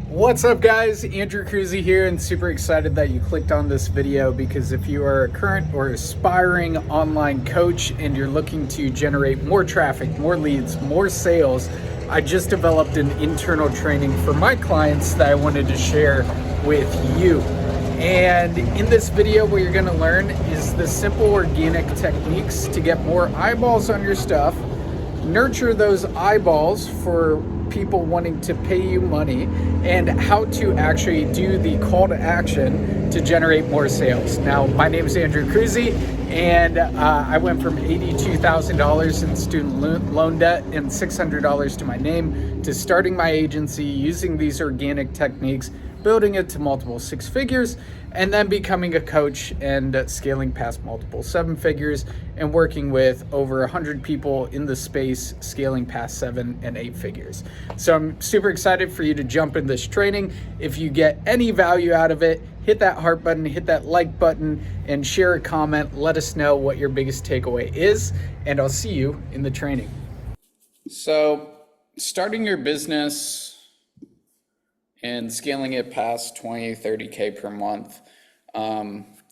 What's up guys, Andrew Cruzy here, and super excited that you clicked on this video because if you are a current or aspiring online coach and you're looking to generate more traffic, more leads, more sales, I just developed an internal training for my clients that I wanted to share with you. And in this video, what you're gonna learn is the simple organic techniques to get more eyeballs on your stuff, nurture those eyeballs for people wanting to pay you money, and how to actually do the call to action to generate more sales. Now, my name is Andrew Cruzy, and I went from $82,000 in student loan debt and $600 to my name to starting my agency using these organic techniques, building it to multiple six figures, and then becoming a coach and scaling past multiple seven figures and working with over 100 people in the space, scaling past 7 and 8 figures. So I'm super excited for you to jump in this training. If you get any value out of it, hit that heart button, hit that like button, and share a comment. Let us know what your biggest takeaway is, and I'll see you in the training. So starting your business and scaling it past 20, 30K per month.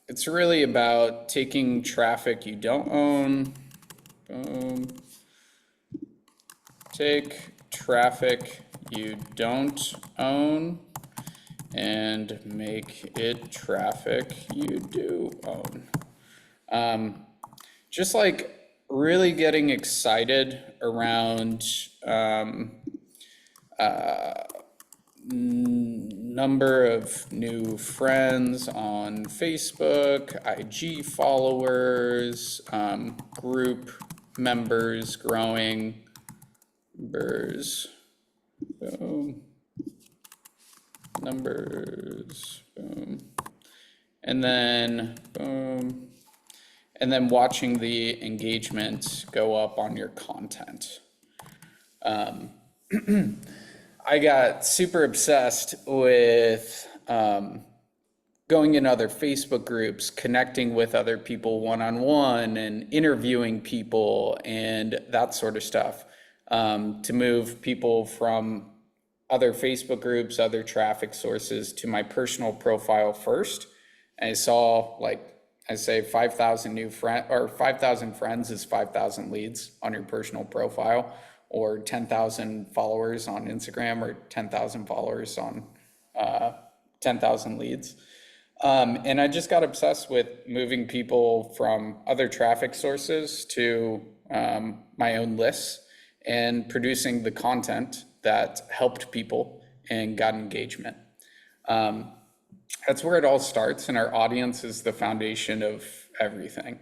It's really about taking traffic you don't own. Boom. Take traffic you don't own and make it traffic you do own. Just like really getting excited around number of new friends on Facebook, IG followers, group members growing, numbers, boom, numbers, boom, and then boom, and then watching the engagement go up on your content. I got super obsessed with going in other Facebook groups, connecting with other people one-on-one and interviewing people and that sort of stuff, to move people from other Facebook groups, other traffic sources to my personal profile first. And I saw, like I say, 5,000 new friends, or 5,000 friends is 5,000 leads on your personal profile, or 10,000 followers on Instagram, or 10,000 followers on 10,000 leads. And I just got obsessed with moving people from other traffic sources to my own lists and producing the content that helped people and got engagement. That's where it all starts, and our audience is the foundation of everything.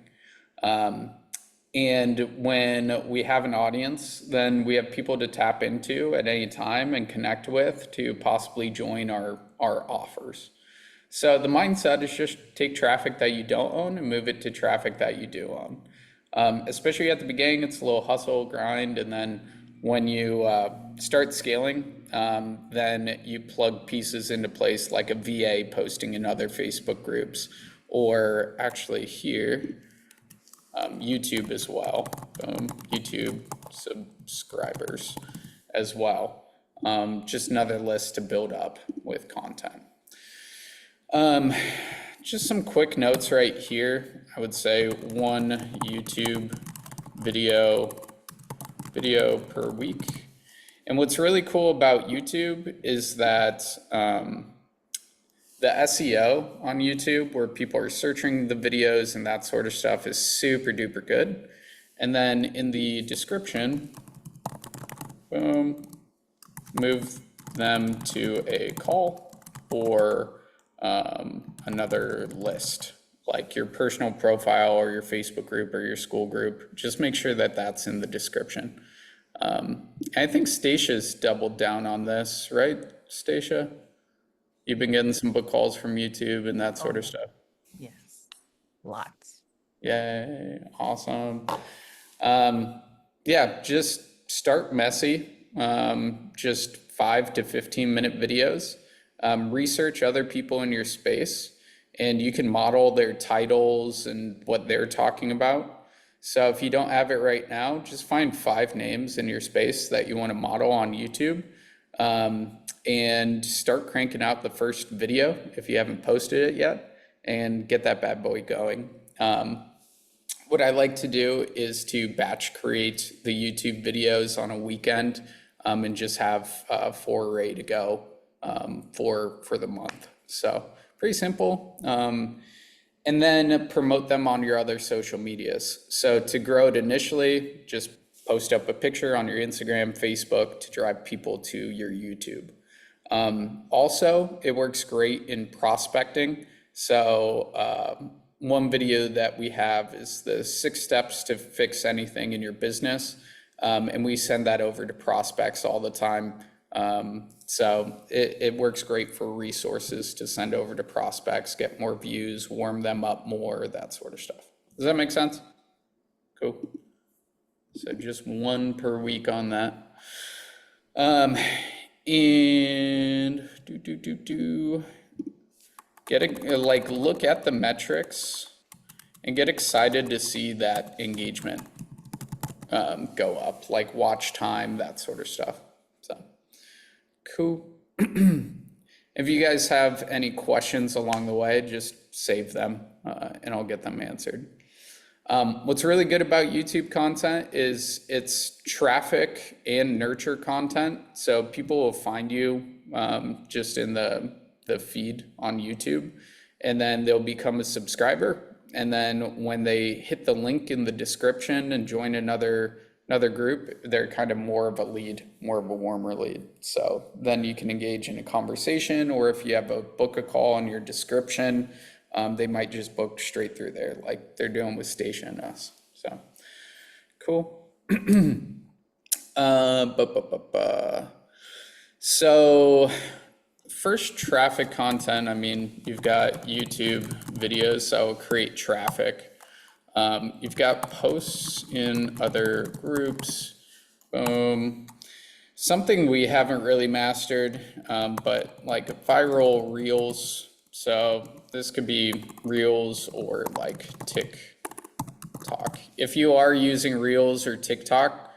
And when we have an audience, then we have people to tap into at any time and connect with to possibly join our offers. So the mindset is just take traffic that you don't own and move it to traffic that you do own. Especially at the beginning, it's a little hustle, grind, and then when you start scaling, then you plug pieces into place like a VA posting in other Facebook groups, or actually here, YouTube as well, YouTube subscribers as well. Just another list to build up with content. Just some quick notes right here. I would say one YouTube video per week. And what's really cool about YouTube is that the SEO on YouTube, where people are searching the videos and that sort of stuff, is super duper good. And then in the description, boom, move them to a call or another list, like your personal profile or your Facebook group or your Skool group. Just make sure that that's in the description. I think Stacya's doubled down on this, right, Stacia? You've been getting some book calls from YouTube and that sort of stuff. Yes, lots. Yay, awesome. Yeah, just start messy. Just 5 to 15-minute videos. Research other people in your space, and you can model their titles and what they're talking about. So if you don't have it right now, just find 5 names in your space that you want to model on YouTube. and start cranking out the first video if you haven't posted it yet, and get that bad boy going. What I like to do is to batch create the YouTube videos on a weekend, and just have 4 ready to go for the month. So pretty simple. And then promote them on your other social medias. So to grow it initially, just post up a picture on your Instagram, Facebook to drive people to your YouTube. Also, it works great in prospecting. So one video that we have is the 6 steps to fix anything in your business. And we send that over to prospects all the time. So it works great for resources to send over to prospects, get more views, warm them up more, that sort of stuff. Does that make sense? Cool. So just 1 per week on that. And look at the metrics and get excited to see that engagement go up, like watch time, that sort of stuff. So cool. If you guys have any questions along the way, just save them and I'll get them answered. What's really good about YouTube content is it's traffic and nurture content. So people will find you just in the feed on YouTube, and then they'll become a subscriber. And then when they hit the link in the description and join another group, they're kind of more of a lead, more of a warmer lead. So then you can engage in a conversation, or if you have a book a call in your description, they might just book straight through there, like they're doing with Station Us. So cool. So first, traffic content. I mean, you've got YouTube videos, so create traffic. You've got posts in other groups. Something we haven't really mastered, but like viral reels. So this could be reels or like TikTok. If you are using reels or TikTok,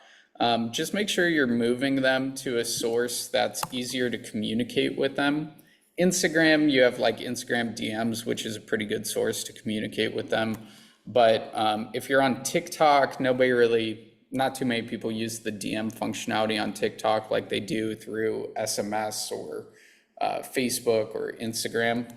just make sure you're moving them to a source that's easier to communicate with them. Instagram, you have like Instagram DMs, which is a pretty good source to communicate with them. But if you're on TikTok, not too many people use the DM functionality on TikTok like they do through SMS or Facebook or Instagram.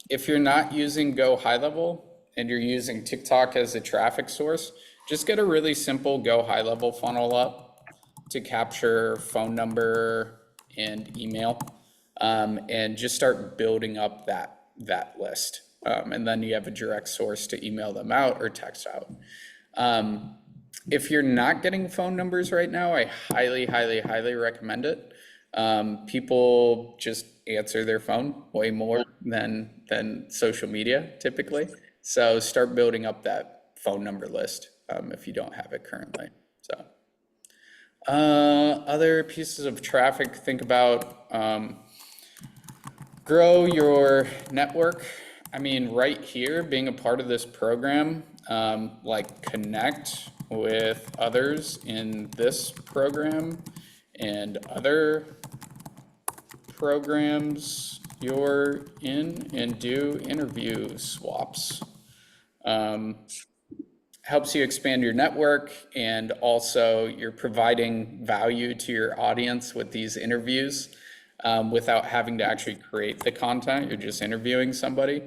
If you're not using Go High Level and you're using TikTok as a traffic source, just get a really simple Go High Level funnel up to capture phone number and email, and just start building up that list. And then you have a direct source to email them out or text out. If you're not getting phone numbers right now, I highly, highly, highly recommend it. People just answer their phone way more than social media typically. So start building up that phone number list if you don't have it currently. So other pieces of traffic, think about grow your network. I mean, right here, being a part of this program, like connect with others in this program and other programs you're in, and do interview swaps. Helps you expand your network, and also you're providing value to your audience with these interviews without having to actually create the content. You're just interviewing somebody.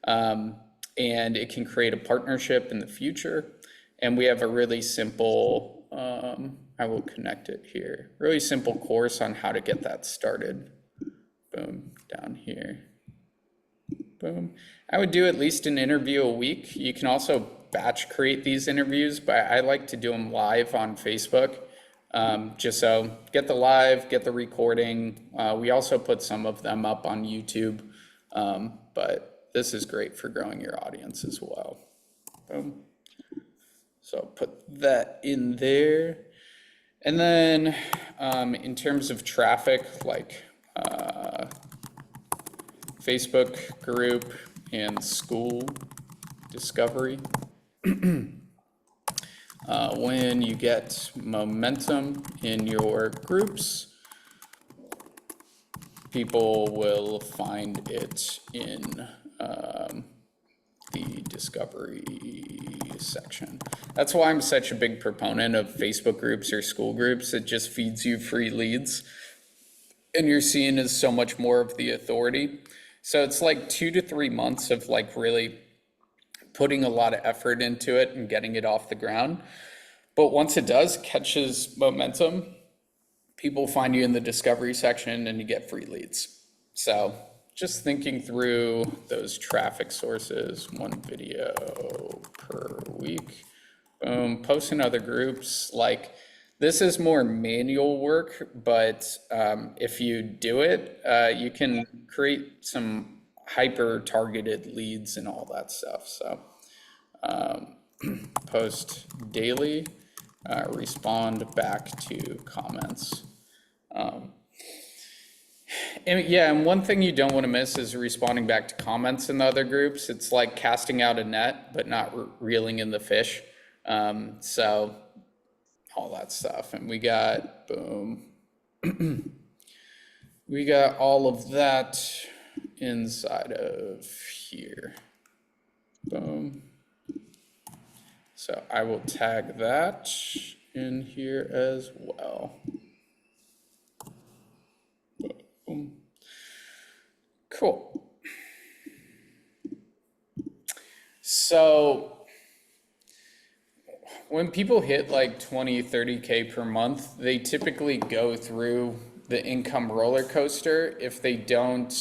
And it can create a partnership in the future. And we have a really simple, I will connect it here, really simple course on how to get that started. Boom, down here. Boom. I would do at least an interview a week. You can also batch create these interviews, but I like to do them live on Facebook. Just so get the live, get the recording. We also put some of them up on YouTube, but this is great for growing your audience as well. Boom. So put that in there. And then in terms of traffic, like Facebook group and Skool discovery. When you get momentum in your groups, people will find it in the discovery section. That's why I'm such a big proponent of Facebook groups or Skool groups. It just feeds you free leads, and you're seen as so much more of the authority. So it's like 2 to 3 months of like really putting a lot of effort into it and getting it off the ground. But once it does, catches momentum, people find you in the discovery section and you get free leads. So just thinking through those traffic sources, 1 video per week, boom, post in other groups. Like, this is more manual work, but if you do it, you can create some hyper targeted leads and all that stuff. So post daily, respond back to comments. And yeah, and one thing you don't want to miss is responding back to comments in the other groups. It's like casting out a net, but not reeling in the fish. So all that stuff. And we got, boom, we got all of that inside of here. Boom. So I will tag that in here as well. Boom. Cool. So when people hit like 20, 30K per month, they typically go through the income roller coaster if they don't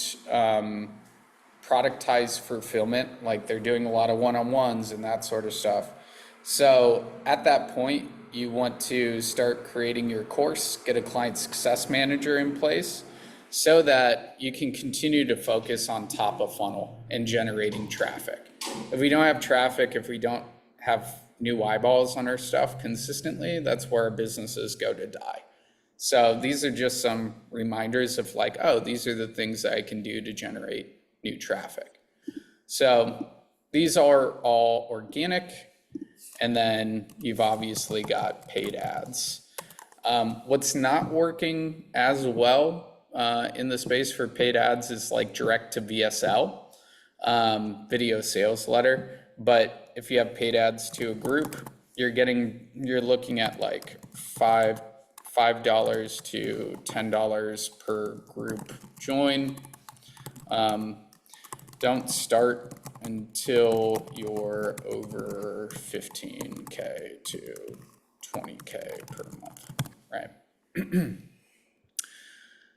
productize fulfillment, like they're doing a lot of one-on-ones and that sort of stuff. So at that point, you want to start creating your course, get a client success manager in place so that you can continue to focus on top of funnel and generating traffic. If we don't have traffic, if we don't have new eyeballs on our stuff consistently, that's where our businesses go to die. So these are just some reminders of like, oh, these are the things that I can do to generate new traffic. So these are all organic. And then you've obviously got paid ads. What's not working as well in the space for paid ads is like direct to VSL, video sales letter. But if you have paid ads to a group, you're looking at like $5 to $10 per group join. Don't start until you're over 15K to 20K per month, right?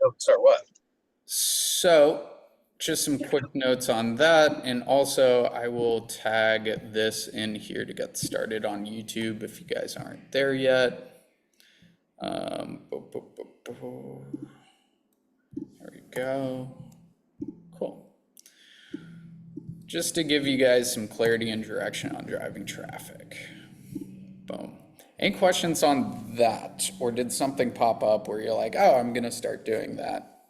Oh, start what? So just some quick notes on that. And also I will tag this in here to get started on YouTube if you guys aren't there yet. There we go. Cool. Just to give you guys some clarity and direction on driving traffic. Boom. Any questions on that? Or did something pop up where you're like, oh, I'm going to start doing that?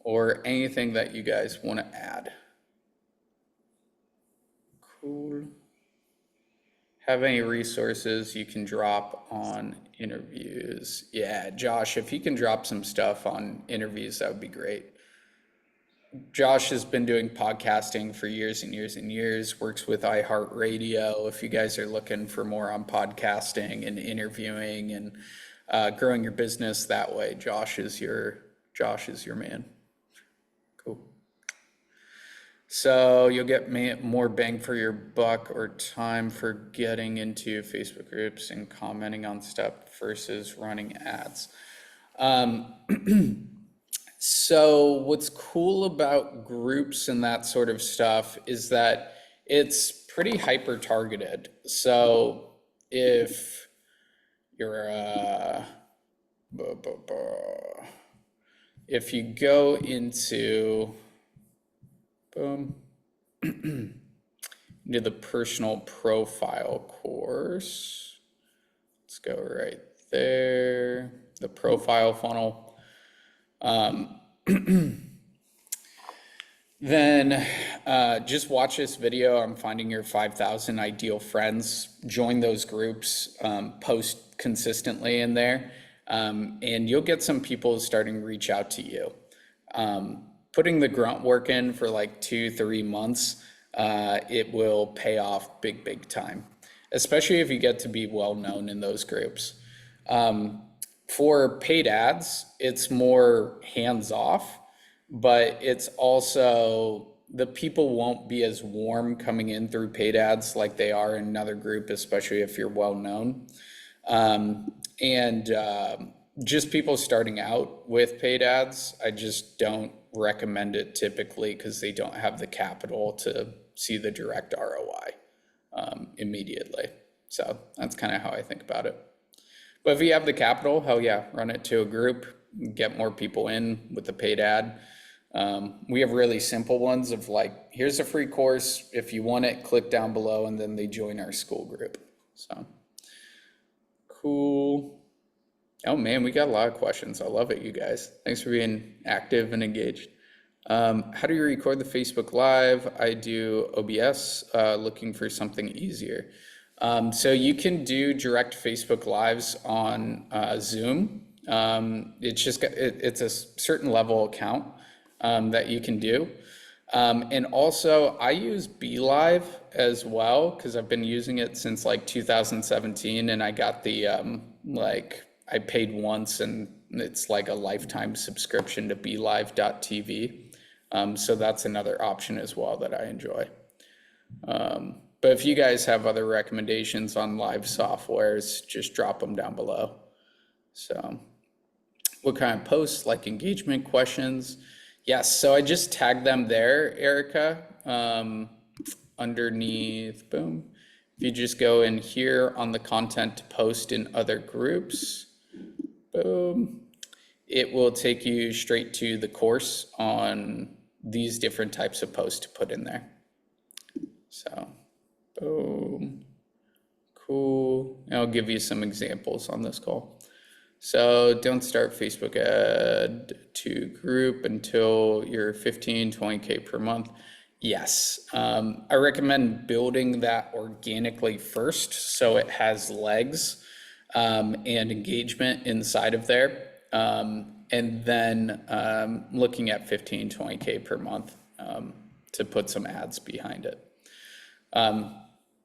Or anything that you guys want to add? Cool. Have any resources you can drop on interviews? Yeah, Josh, if you can drop some stuff on interviews, that would be great. Josh has been doing podcasting for years and years and years, works with iHeartRadio. If you guys are looking for more on podcasting and interviewing and growing your business that way, Josh is your man. Cool. So you'll get more bang for your buck or time for getting into Facebook groups and commenting on stuff versus running ads. So what's cool about groups and that sort of stuff is that it's pretty hyper targeted. So if you're if you go into boom into the personal profile course, let's go right there, the profile funnel. Then just watch this video on finding your 5,000 ideal friends, join those groups, post consistently in there, and you'll get some people starting to reach out to you. Putting the grunt work in for like 2, 3 months, it will pay off big time, especially if you get to be well known in those groups. For paid ads, it's more hands off, but it's also the people won't be as warm coming in through paid ads like they are in another group, especially if you're well known. And just people starting out with paid ads, I just don't recommend it typically because they don't have the capital to see the direct ROI immediately. So that's kind of how I think about it. But if you have the capital, hell yeah, run it to a group, get more people in with the paid ad. We have really simple ones of like, here's a free course. If you want it, click down below, and then they join our Skool group. So cool. Oh man, we got a lot of questions. I love it, you guys. Thanks for being active and engaged. How do you record the Facebook Live? I do OBS, looking for something easier. So you can do direct Facebook Lives on Zoom. It's a certain level account that you can do. And also I use BeLive as well because I've been using it since like 2017, and I got the I paid once and it's like a lifetime subscription to BeLive.tv. So that's another option as well that I enjoy. But if you guys have other recommendations on live softwares, just drop them down below. So what kind of posts, like engagement questions? Yes, so I just tagged them there, Erica, underneath, boom. If you just go in here on the content to post in other groups, boom, it will take you straight to the course on these different types of posts to put in there. So, boom, cool. And I'll give you some examples on this call. So don't start Facebook ad to group until you're 15, 20K per month. Yes, I recommend building that organically first so it has legs and engagement inside of there. And then looking at 15, 20K per month to put some ads behind it.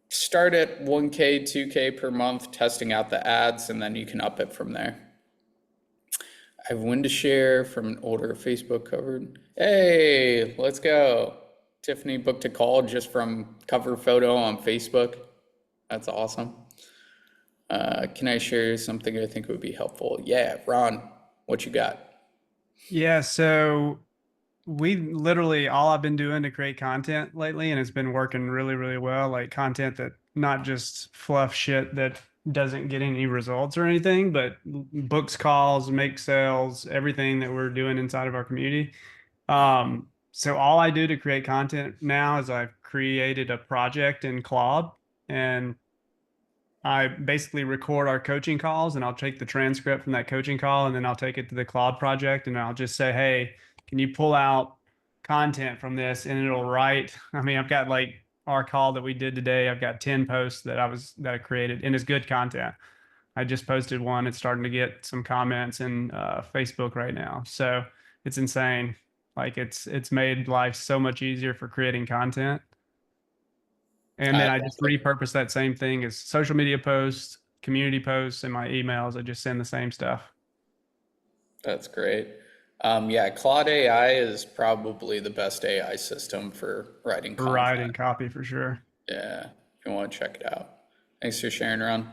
Start at 1K, 2K per month, testing out the ads, and then you can up it from there. I have one to share from an older Facebook cover. Hey, let's go. Tiffany booked a call just from cover photo on Facebook. That's awesome. Can I share something I think would be helpful? Yeah, Ron, what you got? Yeah, so we literally all I've been doing to create content lately, and it's been working really, really well. Like content that not just fluff shit that doesn't get any results or anything, but books calls, make sales, everything that we're doing inside of our community. So all I do to create content now is I've created a project in Claude, and I basically record our coaching calls, and I'll take the transcript from that coaching call, and then I'll take it to the Claude project, and I'll just say, hey, can you pull out content from this? And it'll write. I mean, I've got like our call that we did today. I've got 10 posts that I created, and it's good content. I just posted one. It's starting to get some comments in Facebook right now. So it's insane. Like it's made life so much easier for creating content. And then I just repurpose that same thing as social media posts, community posts, and my emails. I just send the same stuff. That's great. Yeah, Claude AI is probably the best AI system for writing content. Writing copy for sure. Yeah, you want to check it out. Thanks for sharing, Ron.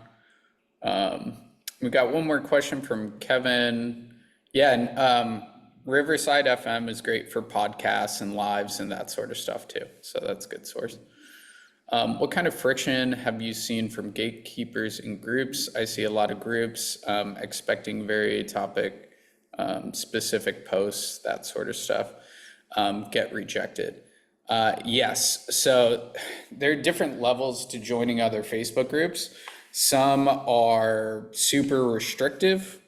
We got one more question from Kevin. Yeah, and Riverside FM is great for podcasts and lives and that sort of stuff too. So that's a good source. What kind of friction have you seen from gatekeepers in groups? I see a lot of groups expecting very topic specific posts, that sort of stuff, get rejected. Yes, so there are different levels to joining other Facebook groups. Some are super restrictive,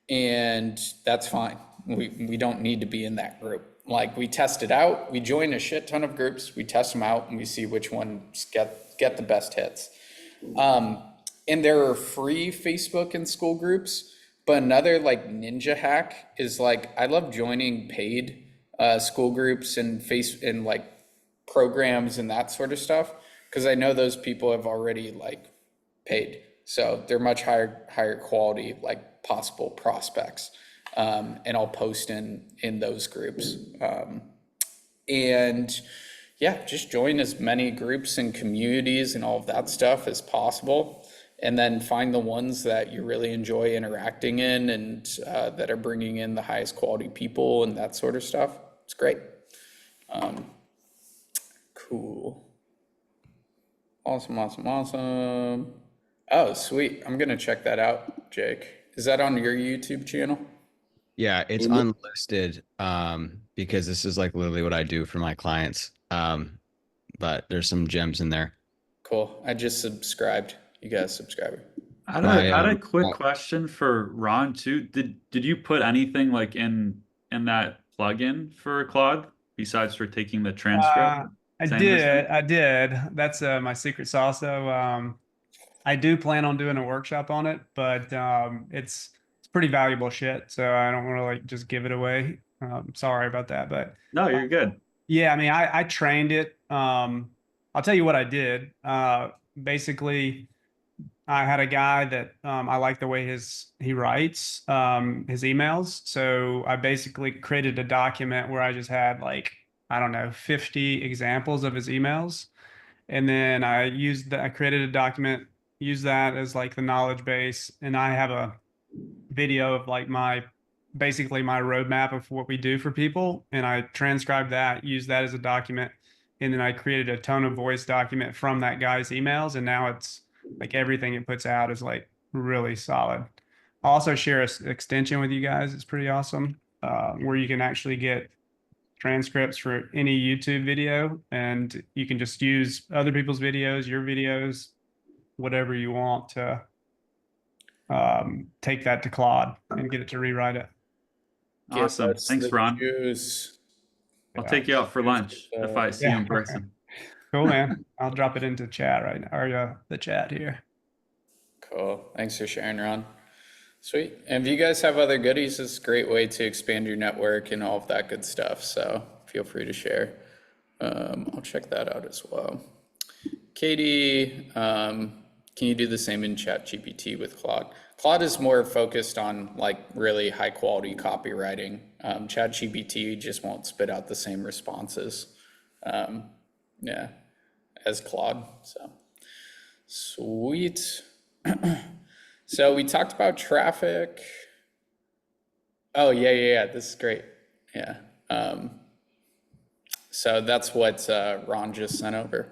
and that's fine. We don't need to be in that group. Like we test it out, we join a shit ton of groups, we test them out, and we see which ones get the best hits. And there are free Facebook and Skool groups, But another like ninja hack is like I love joining paid school groups and face and like programs and that sort of stuff because I know those people have already like paid, so they're much higher quality like possible prospects, and I'll post in those groups, and yeah, just join as many groups and communities and all of that stuff as possible. And then find the ones that you really enjoy interacting in and that are bringing in the highest quality people and that sort of stuff. It's great. Cool. Awesome, awesome, awesome. Oh, sweet. I'm going to check that out, Jake. Is that on your YouTube channel? Yeah, it's unlisted because this is like literally what I do for my clients. But there's some gems in there. Cool. I just subscribed. You guys subscribe. My, I had a quick my- question for Ron too. Did you put anything like in that plugin for Claude besides for taking the transcript? I Same did. listening? I did. That's my secret sauce, though. I do plan on doing a workshop on it, but it's pretty valuable shit, so I don't want to like just give it away. Sorry about that, but No, you're good. yeah, I mean, I trained it. I'll tell you what I did. Basically, I had a guy that I like the way he writes his emails. So I basically created a document where I just had like, I don't know, 50 examples of his emails. And then I created a document, used that as like the knowledge base. And I have a video of like basically my roadmap of what we do for people. And I transcribed that, used that as a document. And then I created a tone of voice document from that guy's emails. And now it's like everything it puts out is like really solid. I'll also share an extension with you guys. It's pretty awesome, where you can actually get transcripts for any YouTube video, and you can just use other people's videos, your videos, whatever you want to take that to Claude and get it to rewrite it. Give Awesome. us Thanks, the Ron. juice. I'll take you out for lunch if I see you in Yeah. person. Cool, man. I'll drop it into chat right now, or the chat here. Cool. Thanks for sharing, Ron. Sweet. And if you guys have other goodies, it's a great way to expand your network and all of that good stuff. So feel free to share. I'll check that out as well. Katie, can you do the same in ChatGPT with Claude? Claude is more focused on like really high quality copywriting. ChatGPT just won't spit out the same responses. Yeah, as Claude. So sweet. So we talked about traffic. Oh yeah. This is great. Yeah. So that's what Ron just sent over.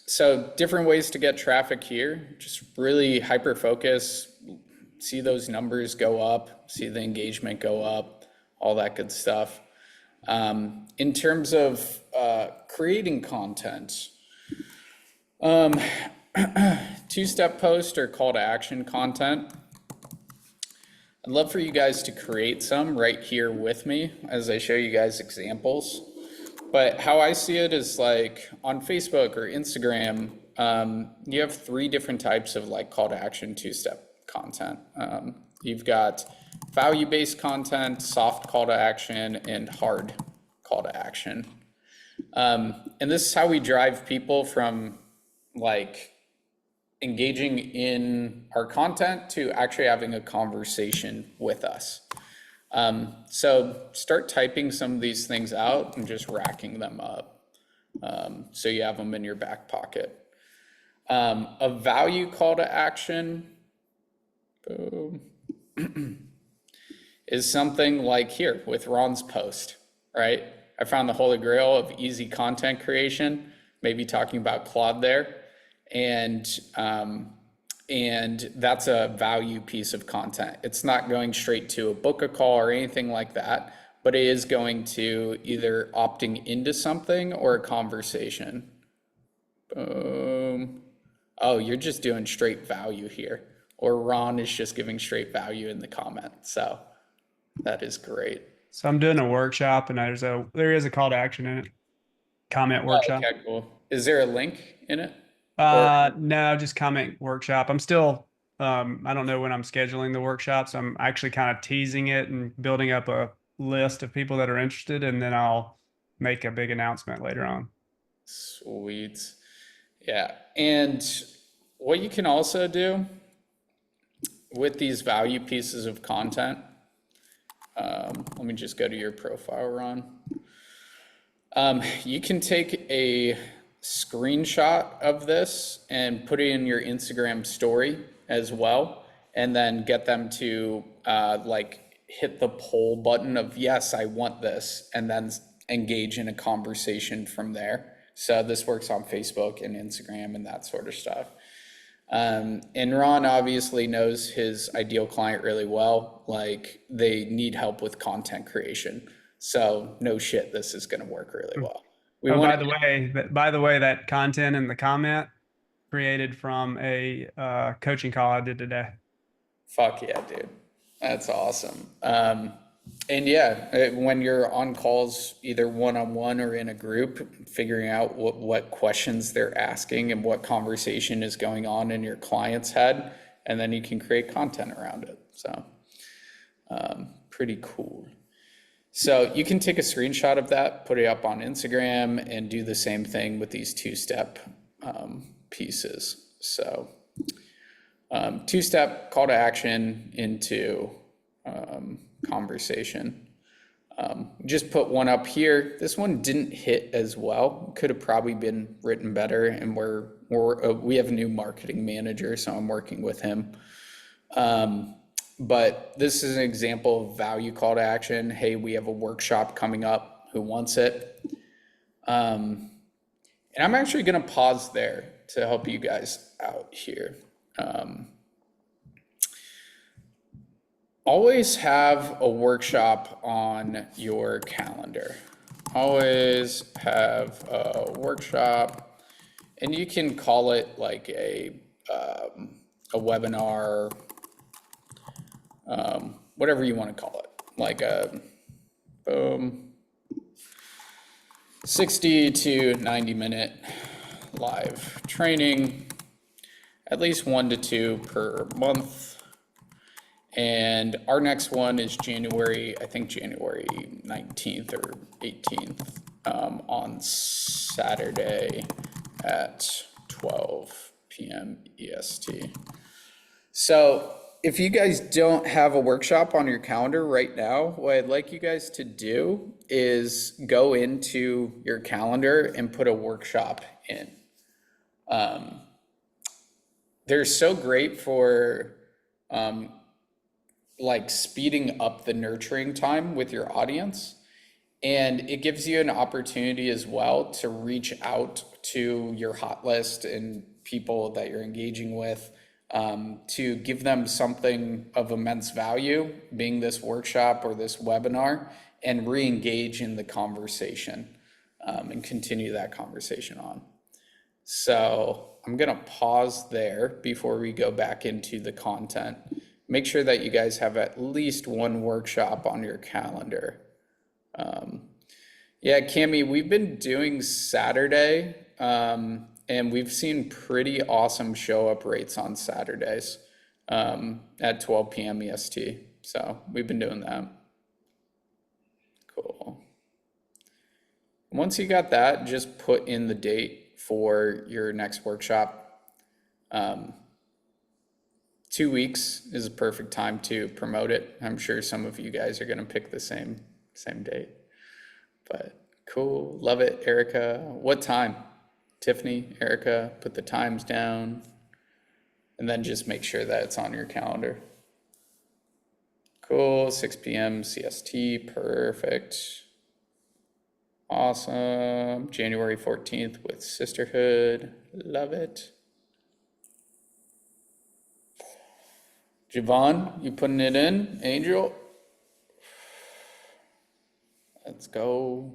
So different ways to get traffic here. Just really hyper focus. See those numbers go up. See the engagement go up. All that good stuff. In terms of creating content, two-step post or call to action content. I'd love for you guys to create some right here with me as I show you guys examples. But how I see it is like on Facebook or Instagram, you have 3 different types of like call to action two-step content. You've got value-based content, soft call to action, and hard call to action. And this is how we drive people from like engaging in our content to actually having a conversation with us. So start typing some of these things out and just racking them up. So you have them in your back pocket. A value call to action, boom, is something like here with Ron's post, right? I found the holy grail of easy content creation, maybe talking about Claude there. And that's a value piece of content. It's not going straight to a book a call or anything like that, but it is going to either opting into something or a conversation. Boom. Oh, you're just doing straight value here. Or Ron is just giving straight value in the comment. So that is great. So I'm doing a workshop, and there is a call to action in it. Comment workshop. Okay, cool. Is there a link in it? No, just comment workshop. I'm still I don't know when I'm scheduling the workshops. I'm actually kind of teasing it and building up a list of people that are interested, and then I'll make a big announcement later on. Sweet. Yeah. And what you can also do with these value pieces of content, let me just go to your profile, Ron. You can take a screenshot of this and put it in your Instagram story as well, and then get them to like hit the poll button of yes, I want this, and then engage in a conversation from there. So this works on Facebook and Instagram and that sort of stuff. And Ron obviously knows his ideal client really well. Like, they need help with content creation. So no shit, this is going to work really well. By the way, that content in the comment created from a coaching call I did today. Fuck yeah, dude. That's awesome. And yeah, when you're on calls, either one-on-one or in a group, figuring out what questions they're asking and what conversation is going on in your client's head, and then you can create content around it. So pretty cool. So you can take a screenshot of that, put it up on Instagram, and do the same thing with these two-step pieces. So two-step call to action into conversation. Just put one up here. This one didn't hit as well. Could have probably been written better, and we have a new marketing manager, so I'm working with him. But this is an example of value call to action. Hey, we have a workshop coming up. Who wants it? And I'm actually going to pause there to help you guys out here. Always have a workshop on your calendar. Always have a workshop, and you can call it like a webinar, whatever you want to call it, like a 60 to 90 minute live training, at least 1 to 2 per month. And our next one is January 19th or 18th, on Saturday at 12 p.m. EST. So if you guys don't have a workshop on your calendar right now, what I'd like you guys to do is go into your calendar and put a workshop in. They're so great for like speeding up the nurturing time with your audience. And it gives you an opportunity as well to reach out to your hot list and people that you're engaging with, to give them something of immense value, being this workshop or this webinar, and re-engage in the conversation, and continue that conversation on. So I'm gonna pause there before we go back into the content. Make sure that you guys have at least one workshop on your calendar. Yeah, Cami, we've been doing Saturday, and we've seen pretty awesome show up rates on Saturdays at 12 p.m. EST. So we've been doing that. Cool. Once you got that, just put in the date for your next workshop. 2 weeks is a perfect time to promote it. I'm sure some of you guys are going to pick the same date, but cool. Love it. Erica, what time? Tiffany, Erica, put the times down, and then just make sure that it's on your calendar. Cool. 6 p.m. CST. Perfect. Awesome. January 14th with Sisterhood. Love it. Javon, you putting it in? Angel? Let's go.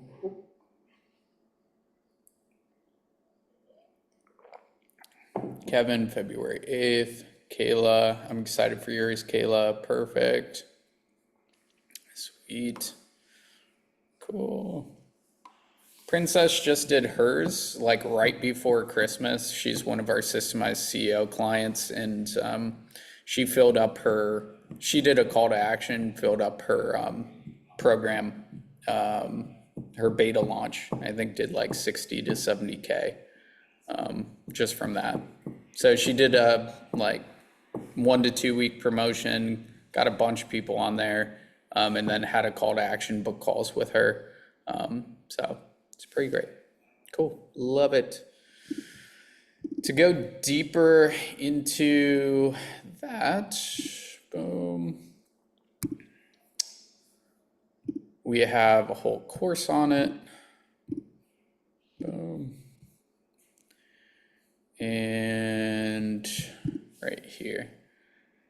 Kevin, February 8th. Kayla, I'm excited for yours, Kayla. Perfect. Sweet. Cool. Princess just did hers like right before Christmas. She's one of our systemized CEO clients, and she did a call to action, filled up her program, her beta launch, I think did like 60 to 70K just from that. So she did a like 1 to 2 week promotion, got a bunch of people on there, and then had a call to action, book calls with her. So it's pretty great. Cool. Love it. To go deeper into that, boom, we have a whole course on it. Boom. And right here.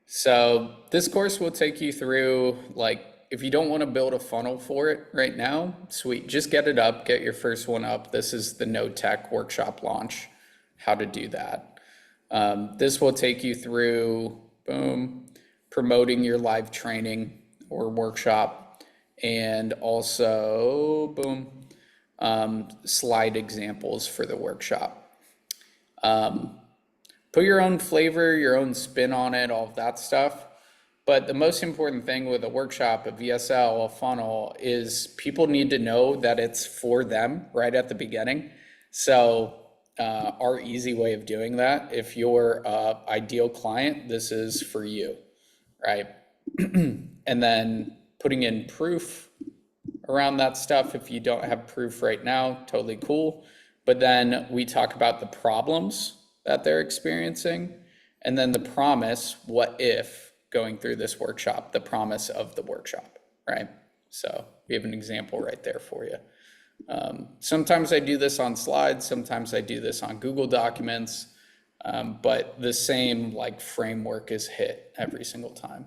So this course will take you through, like, if you don't want to build a funnel for it right now, sweet, just get it up, get your first one up. This is the No Tech workshop launch, how to do that. This will take you through, boom, promoting your live training or workshop, and also, boom, slide examples for the workshop. Put your own flavor, your own spin on it, all of that stuff. But the most important thing with a workshop, a VSL, a funnel, is people need to know that it's for them right at the beginning. So our easy way of doing that, if you're an ideal client, this is for you, right? And then putting in proof around that stuff. If you don't have proof right now, totally cool. But then we talk about the problems that they're experiencing, and then the promise, what if, going through this workshop, the promise of the workshop, right? So we have an example right there for you. Sometimes I do this on slides, sometimes I do this on Google Documents, but the same like framework is hit every single time.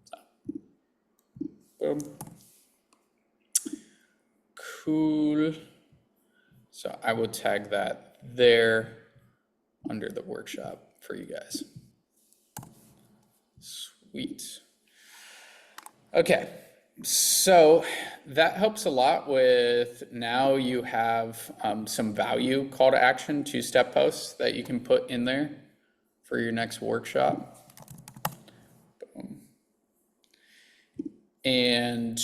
So, boom. Cool. So I will tag that there under the workshop for you guys. Sweet. Okay, so that helps a lot with, now you have some value call to action, 2-step posts that you can put in there for your next workshop. Boom. And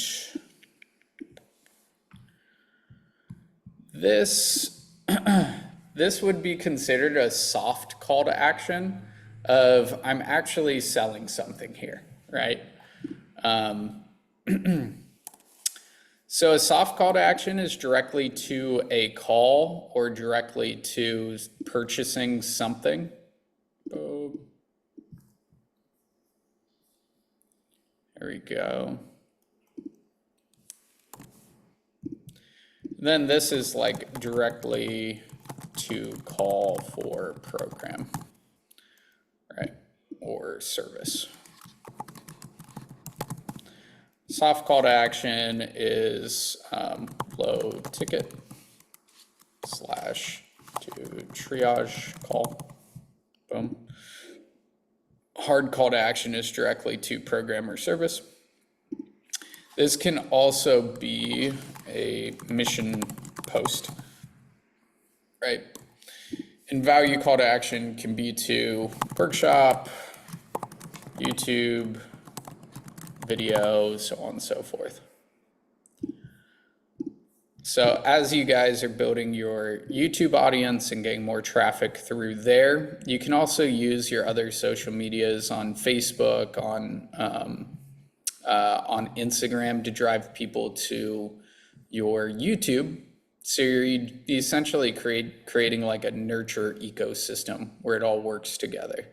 this this would be considered a soft call to action of, I'm actually selling something here, right? So a soft call to action is directly to a call or directly to purchasing something. Boom. There we go. Then this is like directly to call for program, right, or service. Soft call to action is low ticket / to triage call. Boom. Hard call to action is directly to program or service. This can also be a mission post, right? And value call to action can be to workshop, YouTube, video, so on and so forth. So as you guys are building your YouTube audience and getting more traffic through there, you can also use your other social medias on Facebook, on Instagram to drive people to your YouTube. So you're essentially creating like a nurture ecosystem where it all works together.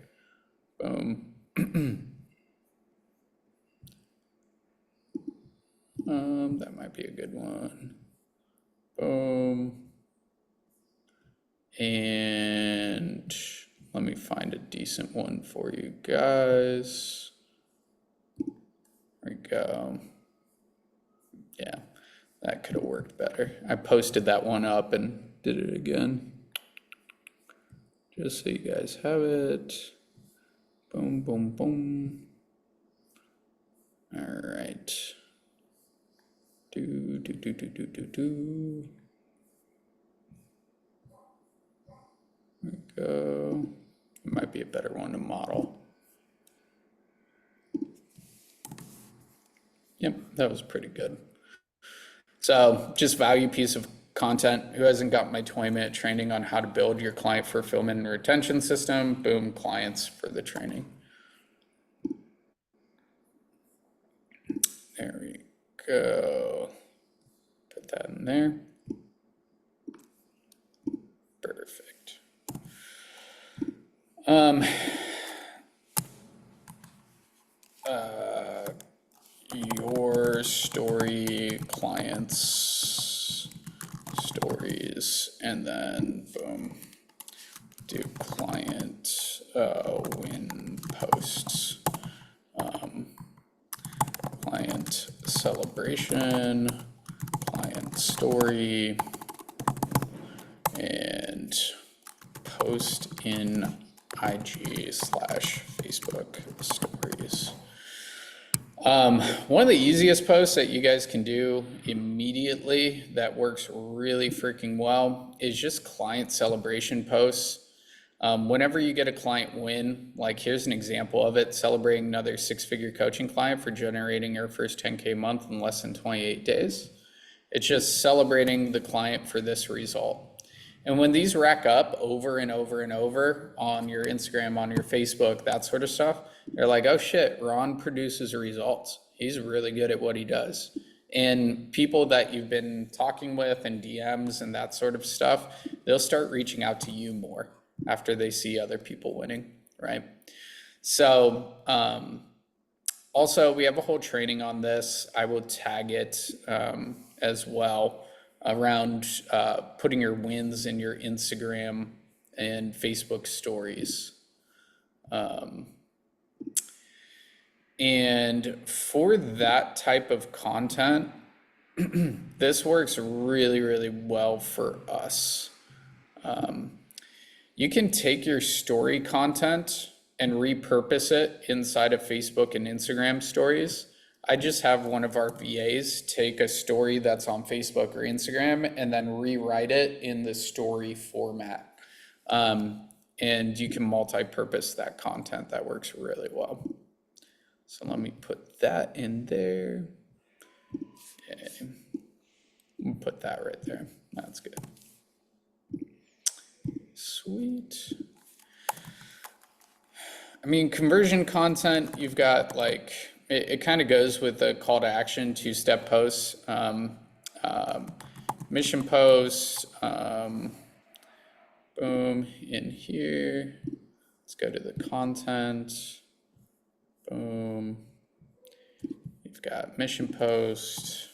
Boom. That might be a good one. Boom. And let me find a decent one for you guys. There we go. Yeah, that could have worked better. I posted that one up and did it again, just so you guys have it. Boom, boom, boom. All right. Do. There we go. It might be a better one to model. Yep, that was pretty good. So just value piece of content. Who hasn't got my 20-minute training on how to build your client fulfillment and retention system? Boom, clients for the training. There we go. Put that in there. Perfect. Your story, clients, stories, and then boom, do client win posts, client celebration, client story, and post in IG/Facebook stories. One of the easiest posts that you guys can do immediately that works really freaking well is just client celebration posts. Whenever you get a client win, like here's an example of it, celebrating another 6-figure coaching client for generating her first 10K month in less than 28 days. It's just celebrating the client for this result. And when these rack up over and over and over on your Instagram, on your Facebook, that sort of stuff, they're like, oh shit, Ron produces results. He's really good at what he does. And people that you've been talking with and DMs and that sort of stuff, they'll start reaching out to you more after they see other people winning, right? So also we have a whole training on this. I will tag it as well, around putting your wins in your Instagram and Facebook stories. And for that type of content, this works really, really well for us. You can take your story content and repurpose it inside of Facebook and Instagram stories. I just have one of our VAs take a story that's on Facebook or Instagram and then rewrite it in the story format. And you can multi-purpose that content. That works really well. So let me put that in there. Okay. Put that right there. That's good. Sweet. I mean, conversion content, you've got like, it kind of goes with the call to action, 2-step posts, mission posts, boom, in here. Let's go to the content, boom. You've got mission post,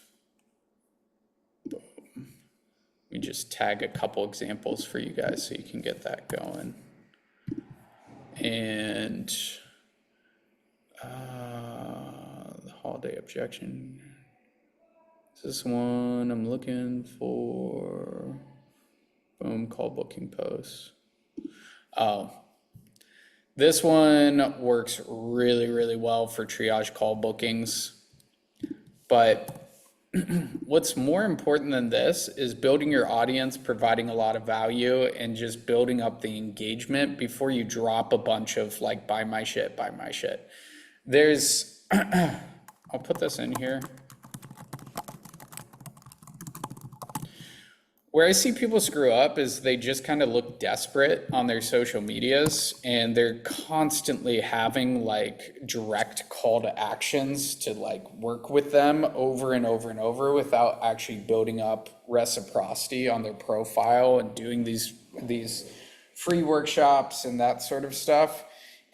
boom. We just tag a couple examples for you guys so you can get that going. And the holiday objection. This one I'm looking for. Boom, call booking posts. Oh, this one works really, really well for triage call bookings. But what's more important than this is building your audience, providing a lot of value, and just building up the engagement before you drop a bunch of like, buy my shit, buy my shit. There's, I'll put this in here. Where I see people screw up is they just kind of look desperate on their social medias and they're constantly having like direct call to actions to like work with them over and over and over without actually building up reciprocity on their profile and doing these free workshops and that sort of stuff.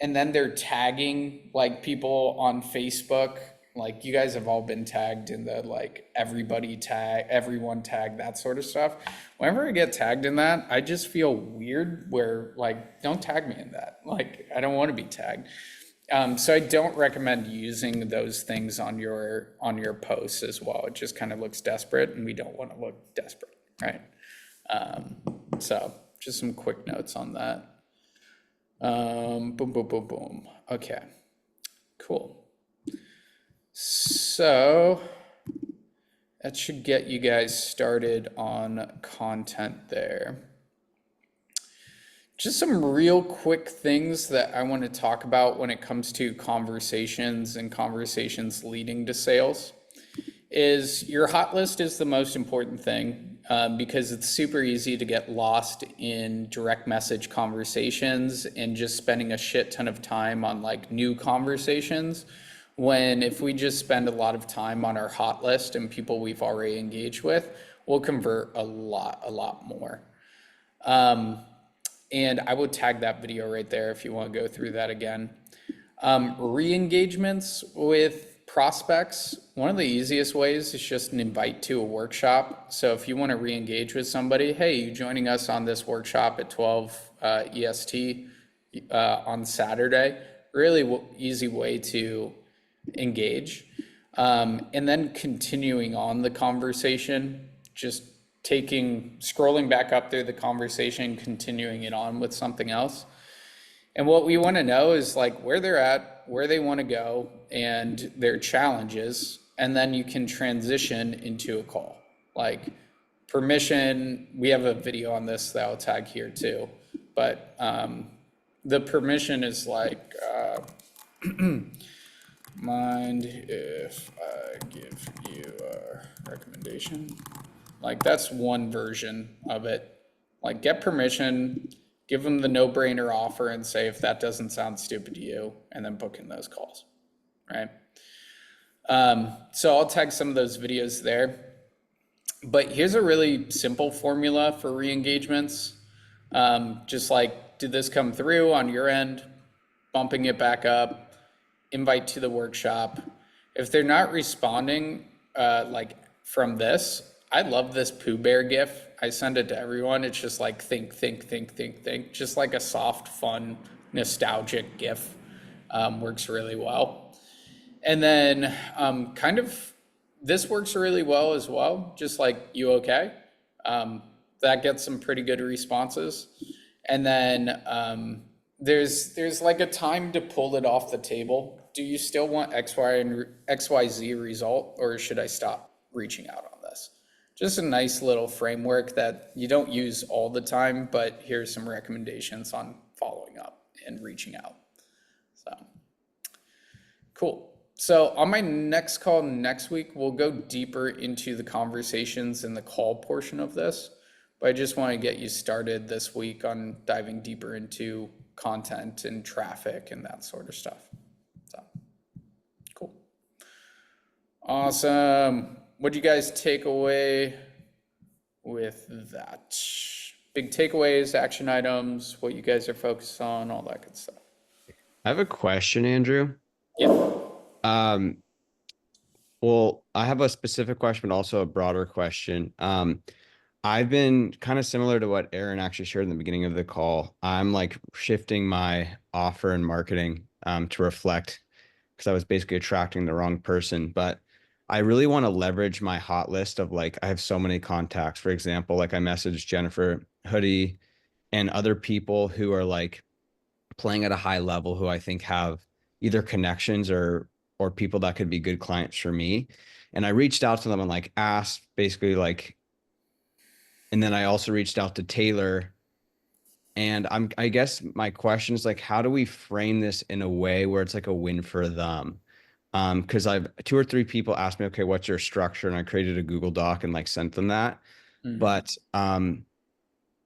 And then they're tagging like people on Facebook. Like you guys have all been tagged in the like everybody tag, everyone tag, that sort of stuff. Whenever I get tagged in that, I just feel weird where like, don't tag me in that. Like, I don't want to be tagged. So I don't recommend using those things on your posts as well. It just kind of looks desperate and we don't want to look desperate, right? So just some quick notes on that. Boom, boom, boom, boom. Okay, cool. So that should get you guys started on content there. Just some real quick things that I want to talk about when it comes to conversations and conversations leading to sales. is your hot list is the most important thing, because it's super easy to get lost in direct message conversations and just spending a shit ton of time on like new conversations. When if we just spend a lot of time on our hot list and people we've already engaged with, we'll convert a lot more. And I would tag that video right there if you want to go through that again. Re-engagements with prospects, one of the easiest ways is just an invite to a workshop. So if you want to re-engage with somebody, hey, you joining us on this workshop at 12 EST on Saturday, really easy way to engage. And then continuing on the conversation, just scrolling back up through the conversation, continuing it on with something else. And what we want to know is like where they're at, where they want to go, and their challenges. And then you can transition into a call. Like permission, we have a video on this that I'll tag here too. But the permission is like, mind if I give you a recommendation? Like that's one version of it. Like get permission, give them the no-brainer offer and say if that doesn't sound stupid to you, and then book in those calls, right? So I'll tag some of those videos there. But here's a really simple formula for re-engagements. Just like, did this come through on your end? Bumping it back up, invite to the workshop. If they're not responding like from this, I love this Pooh Bear GIF. I send it to everyone. It's just like think, just like a soft, fun, nostalgic GIF. Works really well. And then kind of this works really well as well. Just like, you okay? That gets some pretty good responses. And then there's like a time to pull it off the table. Do you still want X, Y, and XYZ result, or should I stop reaching out on this? Just a nice little framework that you don't use all the time, but here's some recommendations on following up and reaching out. So cool. So on my next call next week, we'll go deeper into the conversations in the call portion of this. But I just want to get you started this week on diving deeper into content and traffic and that sort of stuff. So cool. Awesome. What do you guys take away with that? Big takeaways, action items, what you guys are focused on, all that good stuff. I have a question, Andrew. Yeah. Well, I have a specific question, but also a broader question. I've been kind of similar to what Aaron actually shared in the beginning of the call. I'm like shifting my offer and marketing to reflect, because I was basically attracting the wrong person. But I really want to leverage my hot list of like, I have so many contacts. For example, like I messaged Jennifer Hoodie and other people who are like playing at a high level, who I think have either connections or people that could be good clients for me. And I reached out to them and like asked basically like, and then I also reached out to Taylor. And I guess my question is like, how do we frame this in a way where it's like a win for them? Because I've 2 or 3 people asked me, okay, what's your structure? And I created a Google Doc and like sent them that. Mm-hmm. But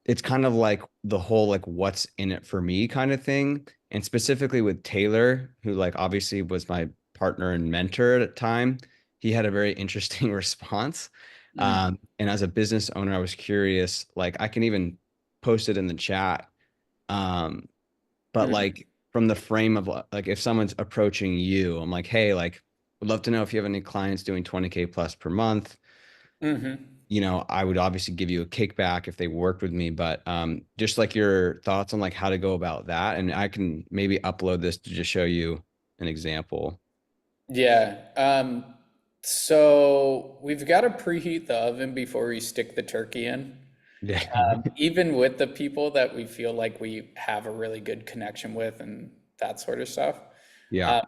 it's kind of like the whole like what's in it for me kind of thing. And specifically with Taylor, who like obviously was my partner and mentor at the time, he had a very interesting response. Mm-hmm. And as a business owner, I was curious, like I can even post it in the chat. But mm-hmm. like from the frame of like, if someone's approaching you, I'm like, hey, like, would love to know if you have any clients doing 20K plus per month. Mm-hmm. You know, I would obviously give you a kickback if they worked with me, but just like your thoughts on like how to go about that. And I can maybe upload this to just show you an example. Yeah. So we've got to preheat the oven before we stick the turkey in. Yeah. Even with the people that we feel like we have a really good connection with and that sort of stuff. Yeah.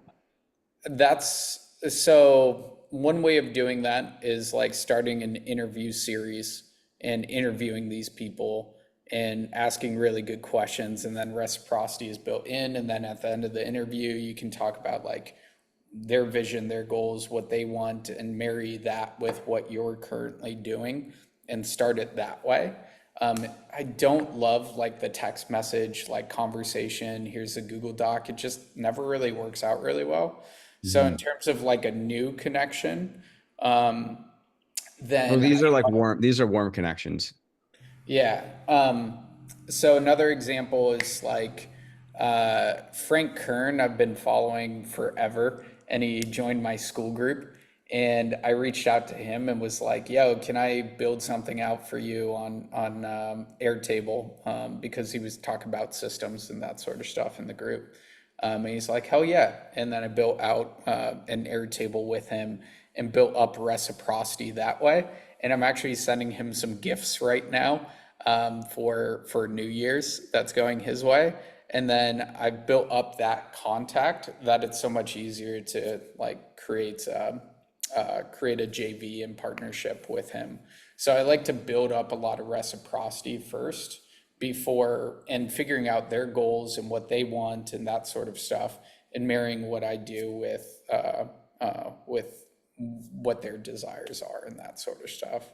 So one way of doing that is like starting an interview series and interviewing these people and asking really good questions, and then reciprocity is built in. And then at the end of the interview, you can talk about like, their vision, their goals, what they want, and marry that with what you're currently doing and start it that way. I don't love like the text message, like conversation, here's a Google Doc. It just never really works out really well. So in terms of like a new connection, Oh, then these are like warm. These are warm connections. yeah. So another example is like Frank Kern, I've been following forever, and he joined my Skool group. And I reached out to him and was like, "Yo, can I build something out for you on Airtable?" Because he was talking about systems and that sort of stuff in the group. And he's like, "Hell yeah!" And then I built out an Airtable with him and built up reciprocity that way. And I'm actually sending him some gifts right now for New Year's that's going his way. And then I built up that contact that it's so much easier to like create a JV and partnership with him. So I like to build up a lot of reciprocity first before and figuring out their goals and what they want and that sort of stuff, and marrying what I do with what their desires are and that sort of stuff.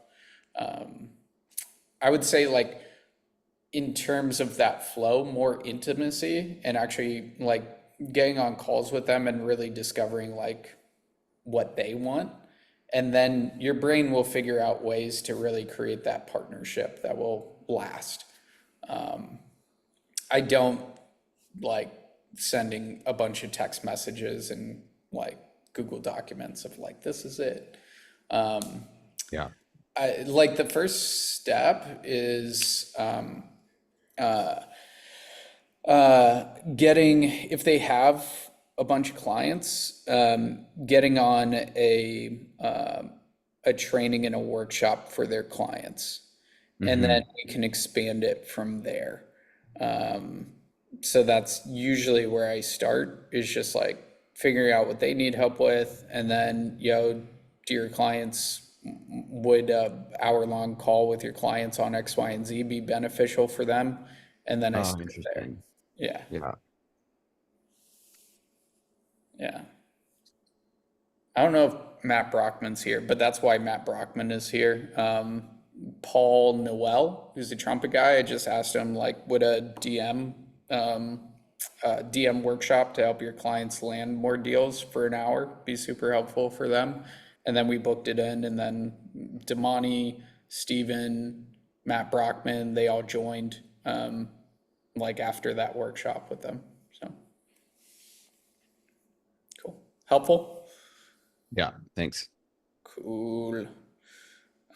I would say like in terms of that flow, more intimacy and actually like getting on calls with them and really discovering like what they want. And then your brain will figure out ways to really create that partnership that will last. I don't like sending a bunch of text messages and like Google documents of like, this is it. Yeah. Like the first step is getting, if they have a bunch of clients, getting on a training and a workshop for their clients, and then we can expand it from there. So that's usually where I start, is just like figuring out what they need help with, and then, do your clients, would a hour-long call with your clients on X, Y, and Z be beneficial for them? And then I Oh, start there. interesting. Yeah, Yeah. yeah. I don't know if Matt Brockman's here, but that's why Matt Brockman is here. Paul Noel, who's the trumpet guy, I just asked him like, would a DM workshop to help your clients land more deals for an hour be super helpful for them? And then we booked it in, and then Damani, Steven, Matt Brockman, they all joined like after that workshop with them. So cool. Helpful? Yeah. Thanks. Cool.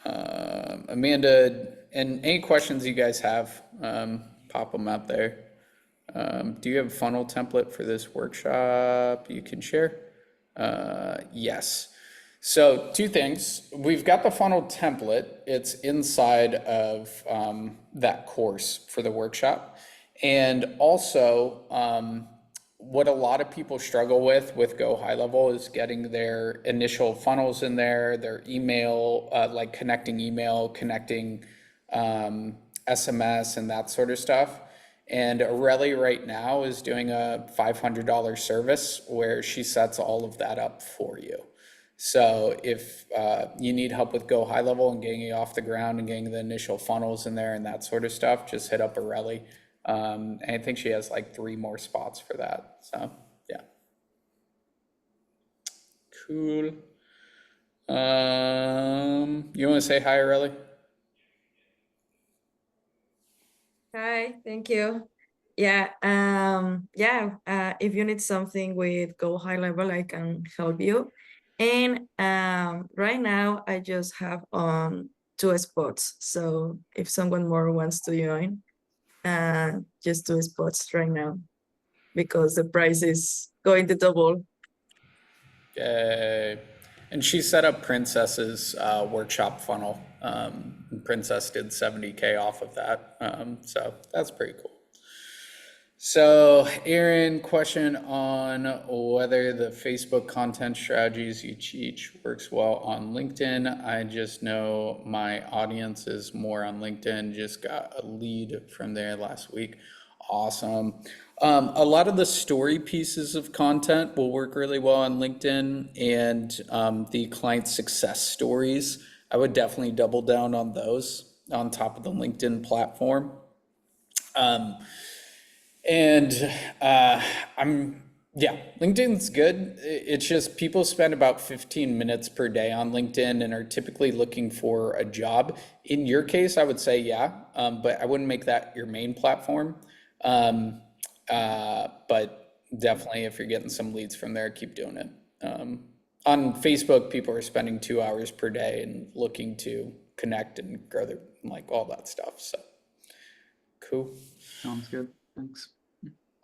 Amanda, and any questions you guys have, pop them out there. Do you have a funnel template for this workshop you can share? Yes. So two things. We've got the funnel template. It's inside of that course for the workshop. And also, what a lot of people struggle with Go High Level is getting their initial funnels in there, their email, like connecting email, connecting SMS and that sort of stuff. And Aurelie right now is doing a $500 service where she sets all of that up for you. So if you need help with Go High Level and getting it off the ground and getting the initial funnels in there and that sort of stuff, just hit up Aurelie. And I think she has like 3 more spots for that. So yeah. Cool. You want to say hi, Aurelie? Hi, thank you. Yeah, if you need something with Go High Level, I can help you. And right now I just have 2 spots. So if someone more wants to join, just 2 spots right now because the price is going to double. Yay. And she set up Princess's workshop funnel. Princess did 70K off of that. So that's pretty cool. So Aaron, question on whether the Facebook content strategies you teach works well on LinkedIn. I just know my audience is more on LinkedIn, just got a lead from there last week. Awesome. A lot of the story pieces of content will work really well on LinkedIn, and the client success stories. I would definitely double down on those on top of the LinkedIn platform. Um, and I'm, yeah, LinkedIn's good. It's just people spend about 15 minutes per day on LinkedIn and are typically looking for a job. In your case, I would say, yeah, but I wouldn't make that your main platform. But definitely, if you're getting some leads from there, keep doing it. On Facebook, people are spending 2 hours per day and looking to connect and grow their, like, all that stuff. So cool. Sounds good. Thanks.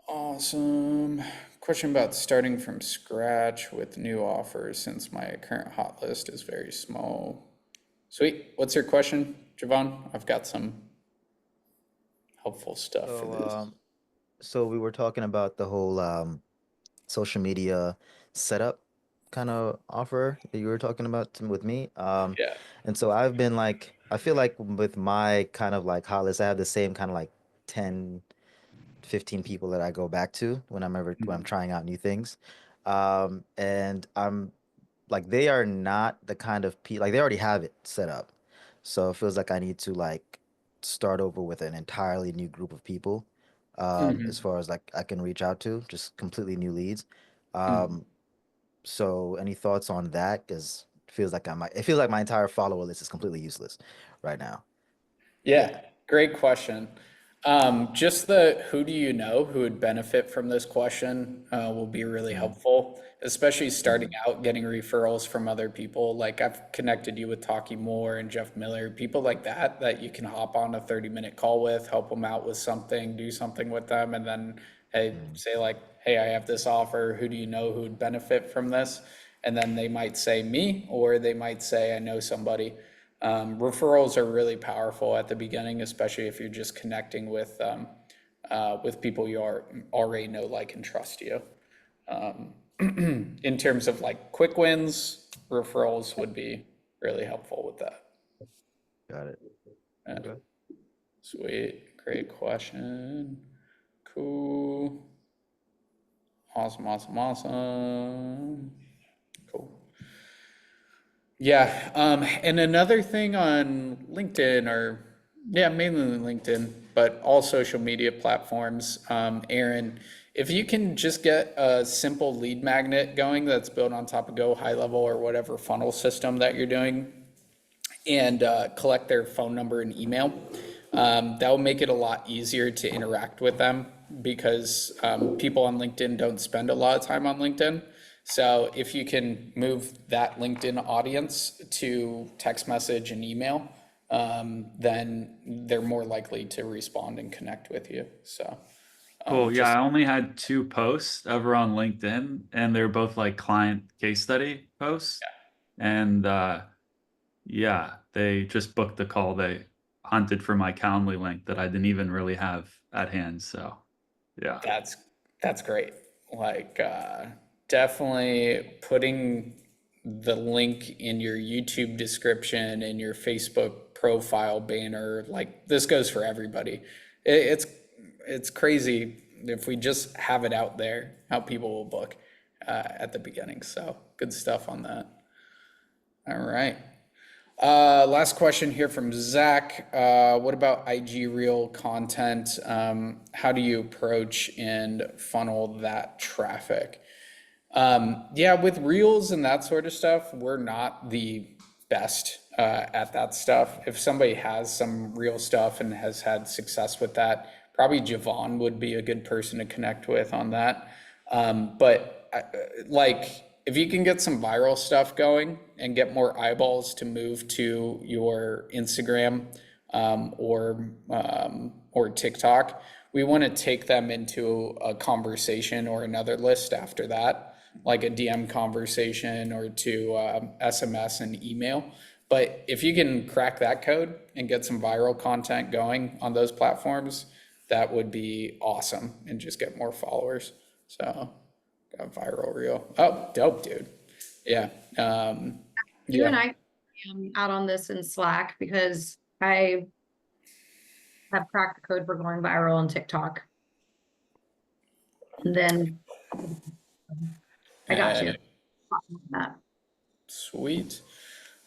Awesome. Question about starting from scratch with new offers since my current hot list is very small. Sweet. What's your question, Javon? I've got some helpful stuff for So, this. so we were talking about the whole social media setup kind of offer that you were talking about with me. Yeah. And so I've been like, I feel like with my kind of like hot list, I have the same kind of like 10, 15 people that I go back to when I'm trying out new things. And I'm like they are not the kind of people like they already have it set up. So it feels like I need to like start over with an entirely new group of people. As Mhm. far as like I can reach out to, just completely new leads. Mhm. Um, so any thoughts on that? Because it feels like my entire follower list is completely useless right now. Yeah. Yeah, great question. Just the who do you know who would benefit from this question will be really Mm, helpful, especially starting mm, out getting referrals from other people. Like I've connected you with Taki Moore and Jeff Miller, people like that that you can hop on a 30-minute call with, help them out with something, do something with them, and then hey, mm, say like, hey, I have this offer. Who do you know who would benefit from this? And then they might say me, or they might say I know somebody. Referrals are really powerful at the beginning, especially if you're just connecting with people you already know, like, and trust you. In terms of like quick wins, referrals would be really helpful with that. got it. Yeah, Okay. sweet, great question. Cool, awesome, awesome, awesome. Cool. Yeah, and another thing on LinkedIn, or yeah, mainly LinkedIn, but all social media platforms, Aaron, if you can just get a simple lead magnet going that's built on top of Go High Level or whatever funnel system that you're doing, and collect their phone number and email. That will make it a lot easier to interact with them because people on LinkedIn don't spend a lot of time on LinkedIn. So if you can move that LinkedIn audience to text message and email, then they're more likely to respond and connect with you. So Cool. Yeah, just I only had 2 posts ever on LinkedIn, and they're both like client case study posts. And yeah, they just booked the call. They hunted for my Calendly link that I didn't even really have at hand. So yeah. That's that's great. Like definitely putting the link in your YouTube description and your Facebook profile banner. Like this goes for everybody. It's crazy if we just have it out there how people will book at the beginning. So good stuff on that. All right. Last question here from Zach. What about IG Reel content? How do you approach and funnel that traffic? Yeah, with Reels and that sort of stuff, we're not the best at that stuff. If somebody has some real stuff and has had success with that, probably Javon would be a good person to connect with on that. But like, if you can get some viral stuff going and get more eyeballs to move to your Instagram or TikTok, we want to take them into a conversation or another list after that, like a DM conversation or to SMS and email. But if you can crack that code and get some viral content going on those platforms, that would be awesome and just get more followers. So, got viral reel. Oh, dope, dude. Yeah. You and Yeah. I out on this in Slack because I have cracked the code for going viral on TikTok. And then I got you. Sweet.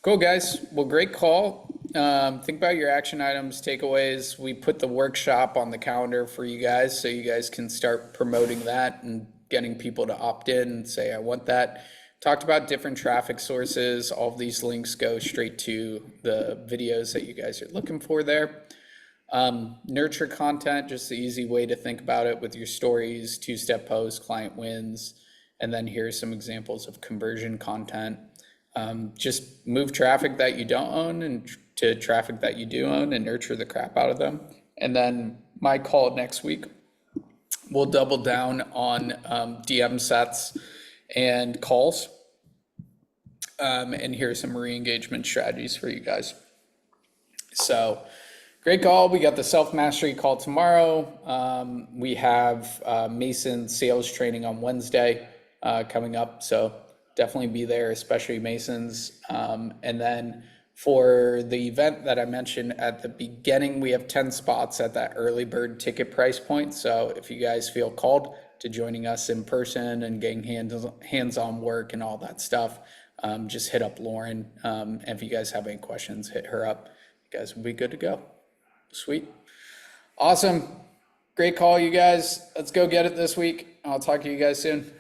Cool, guys. Well, great call. Think about your action items, takeaways. We put the workshop on the calendar for you guys so you guys can start promoting that and getting people to opt in and say, I want that. Talked about different traffic sources. All of these links go straight to the videos that you guys are looking for there. Nurture content, just the easy way to think about it with your stories, two-step posts, client wins, and then here's some examples of conversion content. Just move traffic that you don't own and to traffic that you do own and nurture the crap out of them. And then my call next week, we'll double down on DM sets and calls. And here's some re-engagement strategies for you guys. So great call. We got the self-mastery call tomorrow. We have Mason sales training on Wednesday coming up. So definitely be there, especially Masons. And then for the event that I mentioned at the beginning, we have 10 spots at that early bird ticket price point. So if you guys feel called to joining us in person and getting hands-on work and all that stuff, just hit up Lauren. And if you guys have any questions, hit her up. You guys will be good to go. Sweet. Awesome. Great call, you guys. Let's go get it this week. I'll talk to you guys soon.